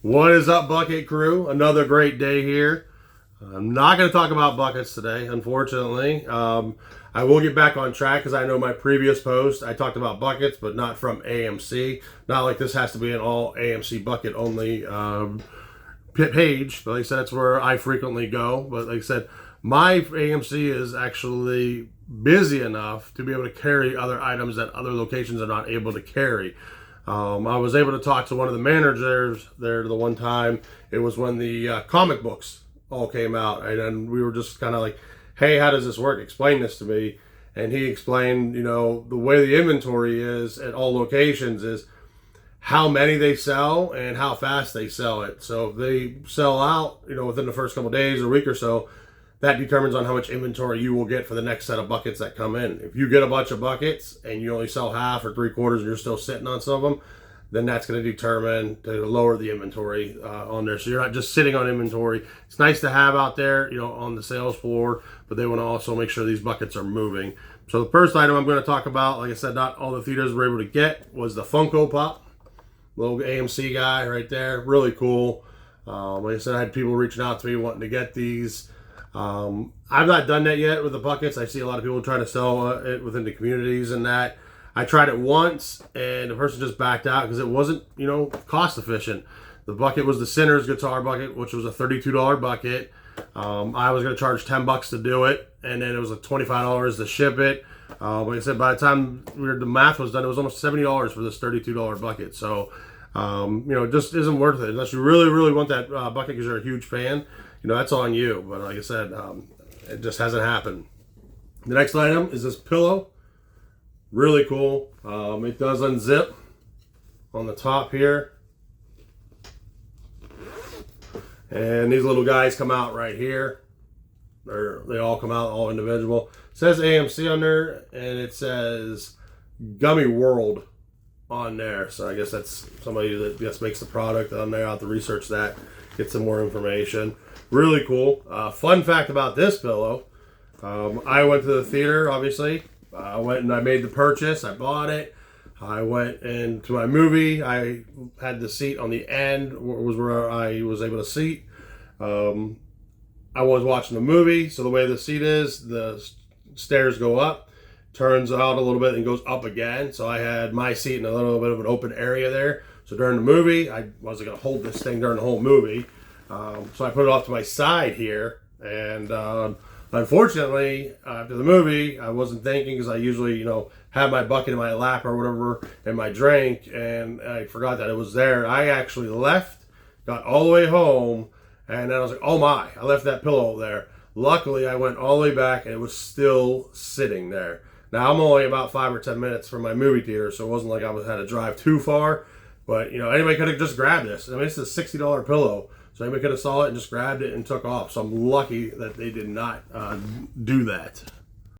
What is up, Bucket Crew? Another great day here. I'm not going to talk about buckets today, unfortunately. I will get back on track because I know my previous post I talked about buckets, but not from AMC. Not like this has to be an all AMC bucket only page, but like I said, that's where I frequently go. But like I said, my AMC is actually busy enough to be able to carry other items that other locations are not able to carry. I was able to talk to one of the managers there the one time. It was when the comic books all came out, and then we were just kind of like, hey, how does this work? Explain this to me. And he explained, the way the inventory is at all locations is how many they sell and how fast they sell it. So if they sell out, within the first couple of days or week or so, that determines on how much inventory you will get for the next set of buckets that come in. If you get a bunch of buckets and you only sell half or 3/4 and you're still sitting on some of them, then that's going to determine to lower the inventory on there. So you're not just sitting on inventory. It's nice to have out there, on the sales floor, but they want to also make sure these buckets are moving. So the first item I'm going to talk about, like I said, not all the theaters were able to get, was the Funko Pop. Little AMC guy right there. Really cool. Like I said, I had people reaching out to me wanting to get these. I've not done that yet with the buckets. I see a lot of people trying to sell it within the communities and that. I tried it once and the person just backed out because it wasn't, cost efficient. The bucket was the Sinners guitar bucket, which was a $32 bucket. I was going to charge $10 to do it, and then it was like $25 to ship it. Like I said, by the time the math was done, it was almost $70 for this $32 bucket. So, it just isn't worth it unless you really, really want that bucket because you're a huge fan. That's on you. But like I said, it just hasn't happened. The next item is this pillow. Really cool. It does unzip on the top here. And these little guys come out right here. They all come out, all individual. It says AMC on there, and it says Gummy World on there. So I guess that's somebody that makes the product on there. I'll have to research that, get some more information. Really cool. Fun fact about this pillow. I went to the theater, obviously. I went and I made the purchase. I bought it. I went into my movie. I had the seat on the end, was where I was able to seat. I was watching the movie, so the way the seat is, the stairs go up, turns out a little bit, and goes up again. So I had my seat in a little bit of an open area there. So during the movie, I wasn't going to hold this thing during the whole movie. So I put it off to my side here, and unfortunately, after the movie, I wasn't thinking because I usually, have my bucket in my lap or whatever and my drink, and I forgot that it was there. I actually left, got all the way home, and then I was like, oh my, I left that pillow there. Luckily, I went all the way back, and it was still sitting there. Now, I'm only about 5 or 10 minutes from my movie theater, so it wasn't like I had to drive too far, but, anybody could have just grabbed this. I mean, it's a $60 pillow. So anybody could have saw it and just grabbed it and took off. So I'm lucky that they did not do that.